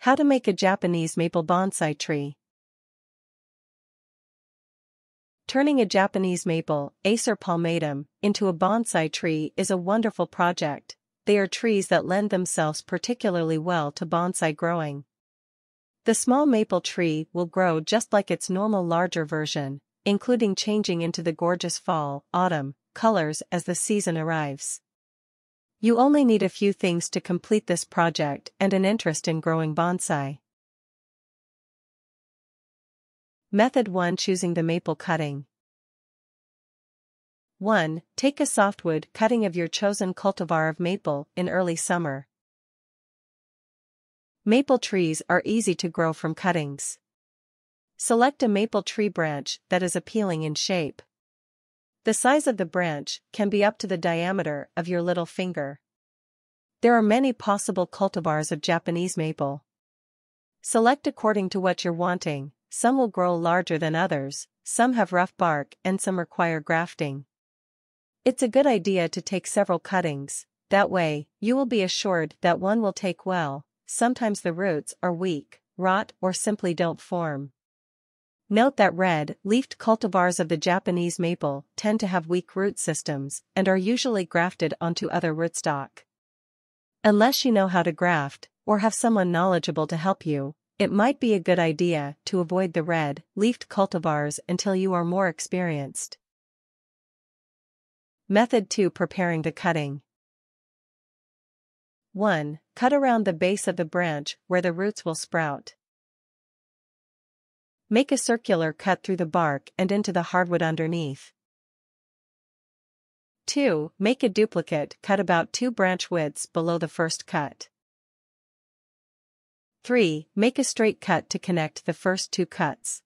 How to make a Japanese maple bonsai tree. Turning a Japanese maple, Acer palmatum, into a bonsai tree is a wonderful project. They are trees that lend themselves particularly well to bonsai growing. The small maple tree will grow just like its normal larger version, including changing into the gorgeous fall, autumn colors as the season arrives. You only need a few things to complete this project and an interest in growing bonsai. Method 1. Choosing the maple cutting. 1. Take a softwood cutting of your chosen cultivar of maple in early summer. Maple trees are easy to grow from cuttings. Select a maple tree branch that is appealing in shape. The size of the branch can be up to the diameter of your little finger. There are many possible cultivars of Japanese maple. Select according to what you're wanting. Some will grow larger than others, some have rough bark, and some require grafting. It's a good idea to take several cuttings, that way, you will be assured that one will take well. Sometimes the roots are weak, rot, or simply don't form. Note that red-leafed cultivars of the Japanese maple tend to have weak root systems and are usually grafted onto other rootstock. Unless you know how to graft, or have someone knowledgeable to help you, it might be a good idea to avoid the red-leafed cultivars until you are more experienced. Method 2. Preparing the cutting. 1. Cut around the base of the branch where the roots will sprout. Make a circular cut through the bark and into the hardwood underneath. 2. Make a duplicate cut about 2 branch widths below the first cut. 3. Make a straight cut to connect the first 2 cuts.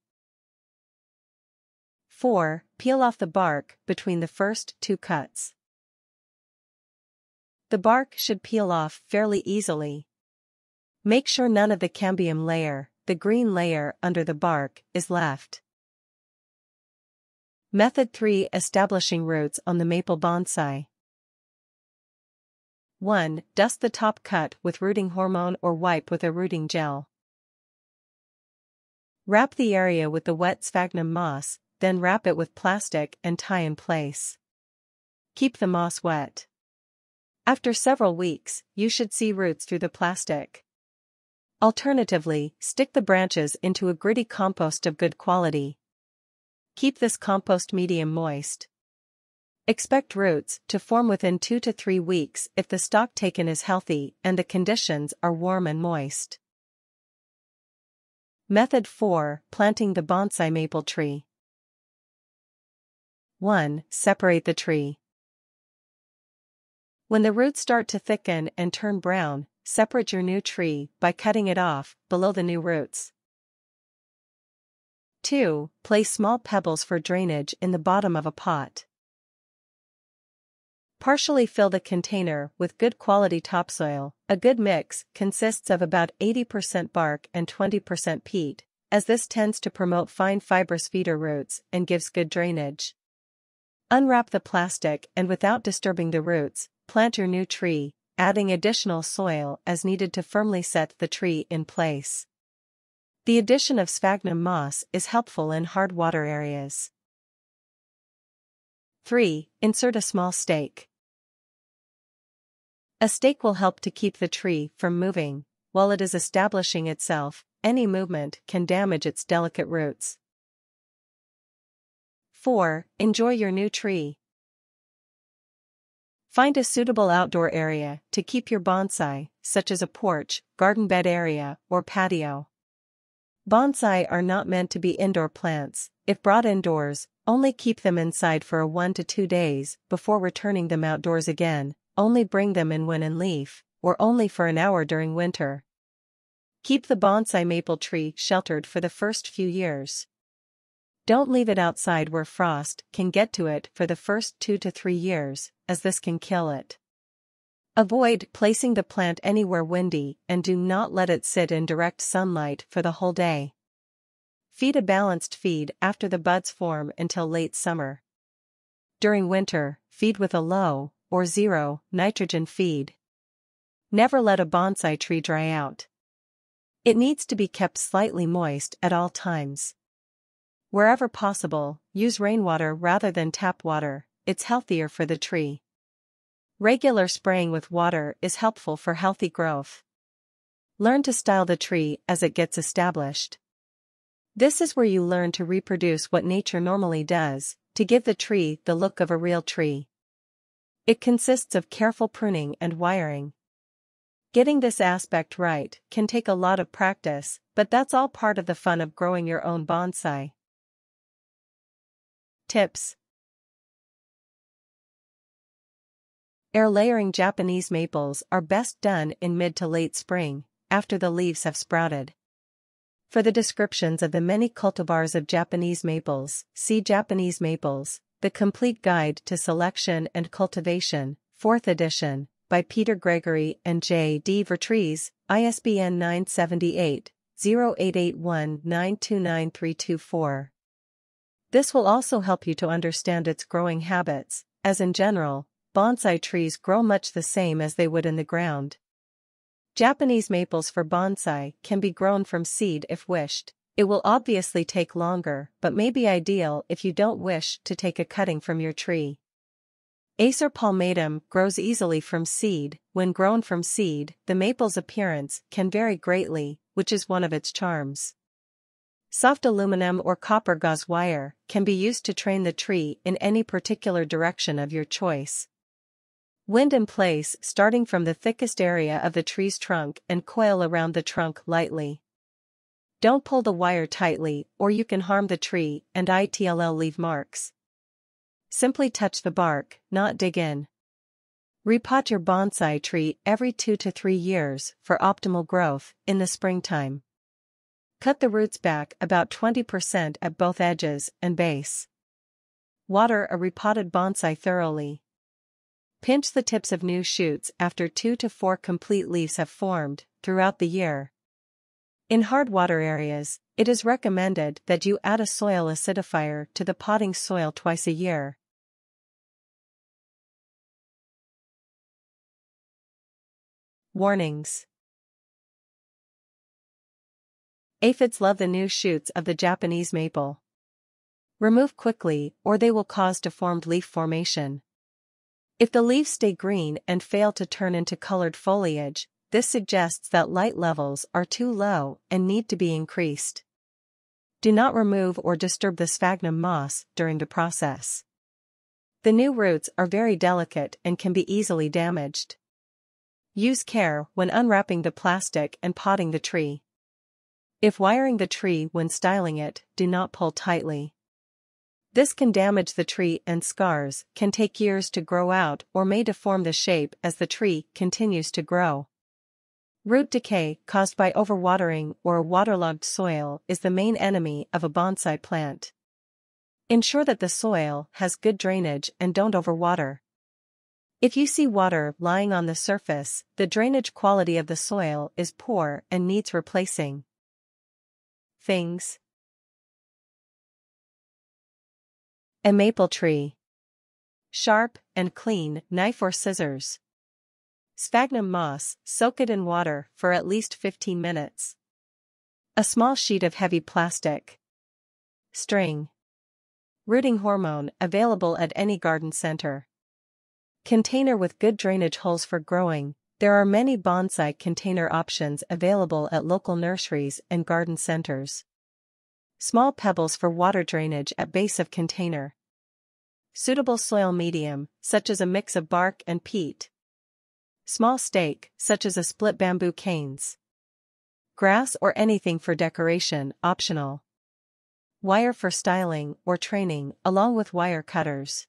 4. Peel off the bark between the first 2 cuts. The bark should peel off fairly easily. Make sure none of the cambium layer, the green layer under the bark, is left. Method 3. Establishing roots on the maple bonsai. 1. Dust the top cut with rooting hormone or wipe with a rooting gel. Wrap the area with the wet sphagnum moss, then wrap it with plastic and tie in place. Keep the moss wet. After several weeks, you should see roots through the plastic. Alternatively, stick the branches into a gritty compost of good quality. Keep this compost medium moist. Expect roots to form within 2 to 3 weeks if the stock taken is healthy and the conditions are warm and moist. Method 4. Planting the bonsai maple tree. 1. Separate the tree. When the roots start to thicken and turn brown, separate your new tree by cutting it off below the new roots. 2. Place small pebbles for drainage in the bottom of a pot. Partially fill the container with good quality topsoil. A good mix consists of about 80% bark and 20% peat, as this tends to promote fine fibrous feeder roots and gives good drainage. Unwrap the plastic and without disturbing the roots, plant your new tree, adding additional soil as needed to firmly set the tree in place. The addition of sphagnum moss is helpful in hard water areas. 3. Insert a small stake. A stake will help to keep the tree from moving. While it is establishing itself, any movement can damage its delicate roots. 4. Enjoy your new tree. Find a suitable outdoor area to keep your bonsai, such as a porch, garden bed area, or patio. Bonsai are not meant to be indoor plants. If brought indoors, only keep them inside for 1 to 2 days before returning them outdoors again. Only bring them in when in leaf, or only for an hour during winter. Keep the bonsai maple tree sheltered for the first few years. Don't leave it outside where frost can get to it for the first 2 to 3 years, as this can kill it. Avoid placing the plant anywhere windy and do not let it sit in direct sunlight for the whole day. Feed a balanced feed after the buds form until late summer. During winter, feed with a low, or zero, nitrogen feed. Never let a bonsai tree dry out. It needs to be kept slightly moist at all times. Wherever possible, use rainwater rather than tap water, it's healthier for the tree. Regular spraying with water is helpful for healthy growth. Learn to style the tree as it gets established. This is where you learn to reproduce what nature normally does, to give the tree the look of a real tree. It consists of careful pruning and wiring. Getting this aspect right can take a lot of practice, but that's all part of the fun of growing your own bonsai. Tips. Air layering Japanese maples are best done in mid to late spring, after the leaves have sprouted. For the descriptions of the many cultivars of Japanese maples, see Japanese Maples, The Complete Guide to Selection and Cultivation, 4th edition, by Peter Gregory and J. D. Vertrees, ISBN 978-0881929324. This will also help you to understand its growing habits, as in general, bonsai trees grow much the same as they would in the ground. Japanese maples for bonsai can be grown from seed if wished. It will obviously take longer, but may be ideal if you don't wish to take a cutting from your tree. Acer palmatum grows easily from seed. When grown from seed, the maple's appearance can vary greatly, which is one of its charms. Soft aluminum or copper gauze wire can be used to train the tree in any particular direction of your choice. Wind in place starting from the thickest area of the tree's trunk and coil around the trunk lightly. Don't pull the wire tightly or you can harm the tree and it'll leave marks. Simply touch the bark, not dig in. Repot your bonsai tree every 2 to 3 years for optimal growth in the springtime. Cut the roots back about 20% at both edges and base. Water a repotted bonsai thoroughly. Pinch the tips of new shoots after 2 to 4 complete leaves have formed throughout the year. In hard water areas, it is recommended that you add a soil acidifier to the potting soil twice a year. Warnings. Aphids love the new shoots of the Japanese maple. Remove quickly or they will cause deformed leaf formation. If the leaves stay green and fail to turn into colored foliage, this suggests that light levels are too low and need to be increased. Do not remove or disturb the sphagnum moss during the process. The new roots are very delicate and can be easily damaged. Use care when unwrapping the plastic and potting the tree. If wiring the tree when styling it, do not pull tightly. This can damage the tree and scars can take years to grow out or may deform the shape as the tree continues to grow. Root decay caused by overwatering or a waterlogged soil is the main enemy of a bonsai plant. Ensure that the soil has good drainage and don't overwater. If you see water lying on the surface, the drainage quality of the soil is poor and needs replacing. Things. A maple tree. Sharp and clean knife or scissors. Sphagnum moss, soak it in water for at least 15 minutes. A small sheet of heavy plastic. String. Rooting hormone available at any garden center. Container with good drainage holes for growing. There are many bonsai container options available at local nurseries and garden centers. Small pebbles for water drainage at base of container. Suitable soil medium, such as a mix of bark and peat. Small stake, such as a split bamboo canes. Grass or anything for decoration, optional. Wire for styling or training, along with wire cutters.